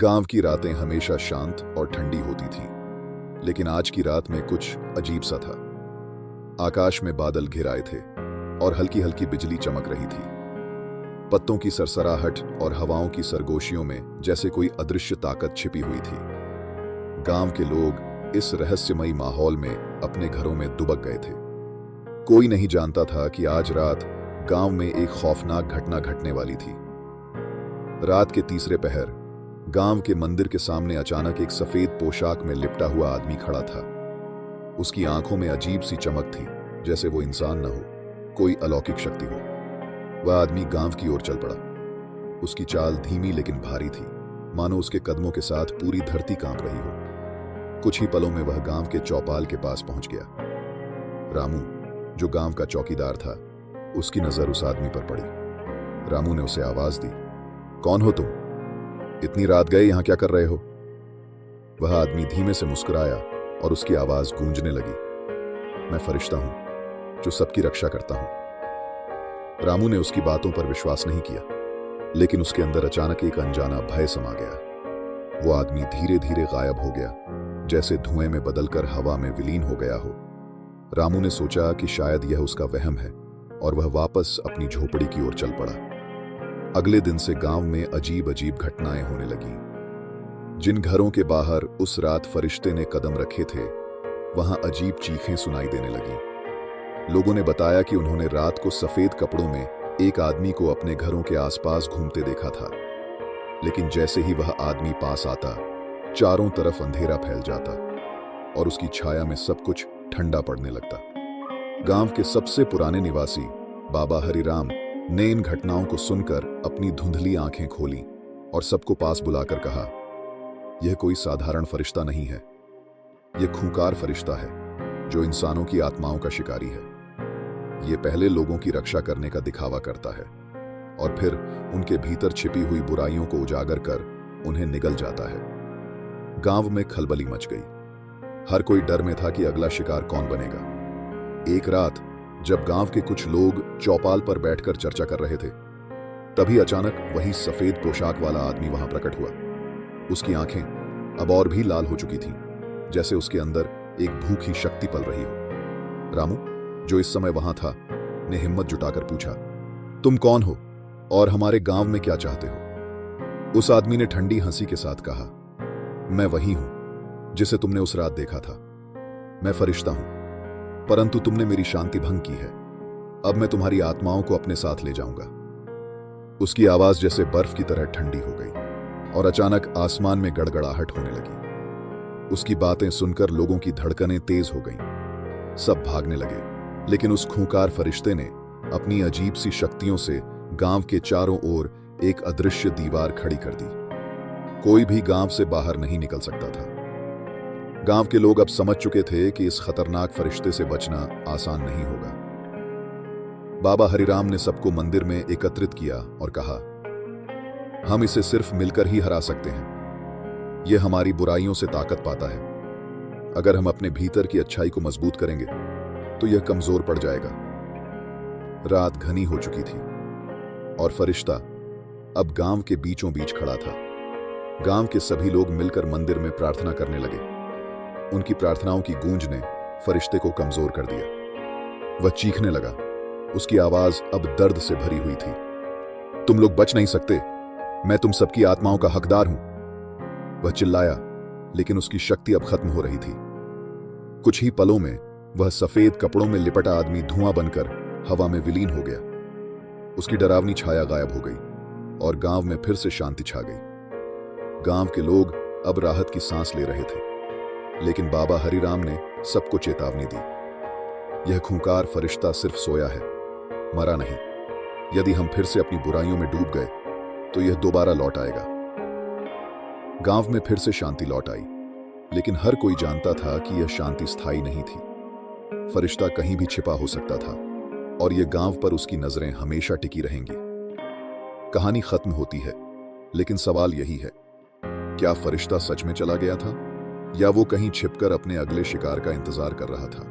गांव की रातें हमेशा शांत और ठंडी होती थीं, लेकिन आज की रात में कुछ अजीब सा था। आकाश में बादल घिर आए थे और हल्की हल्की बिजली चमक रही थी। पत्तों की सरसराहट और हवाओं की सरगोशियों में जैसे कोई अदृश्य ताकत छिपी हुई थी। गांव के लोग इस रहस्यमयी माहौल में अपने घरों में दुबक गए थे। कोई नहीं जानता था कि आज रात गांव में एक खौफनाक घटना घटने वाली थी। रात के तीसरे पहर गांव के मंदिर के सामने अचानक एक सफेद पोशाक में लिपटा हुआ आदमी खड़ा था। उसकी आंखों में अजीब सी चमक थी, जैसे वो इंसान न हो, कोई अलौकिक शक्ति हो। वह आदमी गांव की ओर चल पड़ा। उसकी चाल धीमी लेकिन भारी थी, मानो उसके कदमों के साथ पूरी धरती कांप रही हो। कुछ ही पलों में वह गांव के चौपाल के पास पहुंच गया। रामू, जो गांव का चौकीदार था, उसकी नजर उस आदमी पर पड़ी। रामू ने उसे आवाज दी, कौन हो तुम? इतनी रात गए यहां क्या कर रहे हो? वह आदमी धीमे से मुस्कुराया और उसकी आवाज गूंजने लगी, मैं फरिश्ता हूं जो सबकी रक्षा करता हूं। रामू ने उसकी बातों पर विश्वास नहीं किया, लेकिन उसके अंदर अचानक एक अनजाना भय समा गया। वो आदमी धीरे धीरे गायब हो गया, जैसे धुएं में बदलकर हवा में विलीन हो गया हो। रामू ने सोचा कि शायद यह उसका वहम है और वह वापस अपनी झोपड़ी की ओर चल पड़ा। अगले दिन से गांव में अजीब अजीब घटनाएं होने लगीं। जिन घरों के बाहर उस रात फरिश्ते ने कदम रखे थे, वहां अजीब चीखें सुनाई देने लगीं। लोगों ने बताया कि उन्होंने रात को सफेद कपड़ों में एक आदमी को अपने घरों के आसपास घूमते देखा था, लेकिन जैसे ही वह आदमी पास आता, चारों तरफ अंधेरा फैल जाता और उसकी छाया में सब कुछ ठंडा पड़ने लगता। गांव के सबसे पुराने निवासी बाबा हरिराम ने इन घटनाओं को सुनकर अपनी धुंधली आंखें खोली और सबको पास बुलाकर कहा, यह कोई साधारण फरिश्ता नहीं है, यह खूंखार फरिश्ता है जो इंसानों की आत्माओं का शिकारी है। यह पहले लोगों की रक्षा करने का दिखावा करता है और फिर उनके भीतर छिपी हुई बुराइयों को उजागर कर उन्हें निगल जाता है। गांव में खलबली मच गई। हर कोई डर में था कि अगला शिकार कौन बनेगा। एक रात जब गांव के कुछ लोग चौपाल पर बैठकर चर्चा कर रहे थे, तभी अचानक वही सफेद पोशाक वाला आदमी वहां प्रकट हुआ। उसकी आंखें अब और भी लाल हो चुकी थीं, जैसे उसके अंदर एक भूखी शक्ति पल रही हो। रामू, जो इस समय वहां था, ने हिम्मत जुटाकर पूछा, तुम कौन हो और हमारे गांव में क्या चाहते हो? उस आदमी ने ठंडी हंसी के साथ कहा, मैं वही हूं जिसे तुमने उस रात देखा था। मैं फरिश्ता हूं, परंतु तुमने मेरी शांति भंग की है। अब मैं तुम्हारी आत्माओं को अपने साथ ले जाऊंगा। उसकी आवाज जैसे बर्फ की तरह ठंडी हो गई और अचानक आसमान में गड़गड़ाहट होने लगी। उसकी बातें सुनकर लोगों की धड़कनें तेज हो गईं। सब भागने लगे, लेकिन उस खूंखार फरिश्ते ने अपनी अजीब सी शक्तियों से गांव के चारों ओर एक अदृश्य दीवार खड़ी कर दी। कोई भी गांव से बाहर नहीं निकल सकता था। गांव के लोग अब समझ चुके थे कि इस खतरनाक फरिश्ते से बचना आसान नहीं होगा। बाबा हरिराम ने सबको मंदिर में एकत्रित किया और कहा, हम इसे सिर्फ मिलकर ही हरा सकते हैं। यह हमारी बुराइयों से ताकत पाता है। अगर हम अपने भीतर की अच्छाई को मजबूत करेंगे तो यह कमजोर पड़ जाएगा। रात घनी हो चुकी थी और फरिश्ता अब गांव के बीचों बीच खड़ा था। गांव के सभी लोग मिलकर मंदिर में प्रार्थना करने लगे। उनकी प्रार्थनाओं की गूंज ने फरिश्ते को कमजोर कर दिया। वह चीखने लगा। उसकी आवाज अब दर्द से भरी हुई थी, तुम लोग बच नहीं सकते, मैं तुम सबकी आत्माओं का हकदार हूं। वह चिल्लाया, लेकिन उसकी शक्ति अब खत्म हो रही थी। कुछ ही पलों में वह सफेद कपड़ों में लिपटा आदमी धुआं बनकर हवा में विलीन हो गया। उसकी डरावनी छाया गायब हो गई और गांव में फिर से शांति छा गई। गांव के लोग अब राहत की सांस ले रहे थे, लेकिन बाबा हरिराम ने सबको चेतावनी दी, यह खूंखार फरिश्ता सिर्फ सोया है, मरा नहीं। यदि हम फिर से अपनी बुराइयों में डूब गए तो यह दोबारा लौट आएगा। गांव में फिर से शांति लौट आई, लेकिन हर कोई जानता था कि यह शांति स्थायी नहीं थी। फरिश्ता कहीं भी छिपा हो सकता था और यह गांव पर उसकी नजरें हमेशा टिकी रहेंगी। कहानी खत्म होती है, लेकिन सवाल यही है, क्या फरिश्ता सच में चला गया था या वो कहीं छिपकर अपने अगले शिकार का इंतजार कर रहा था?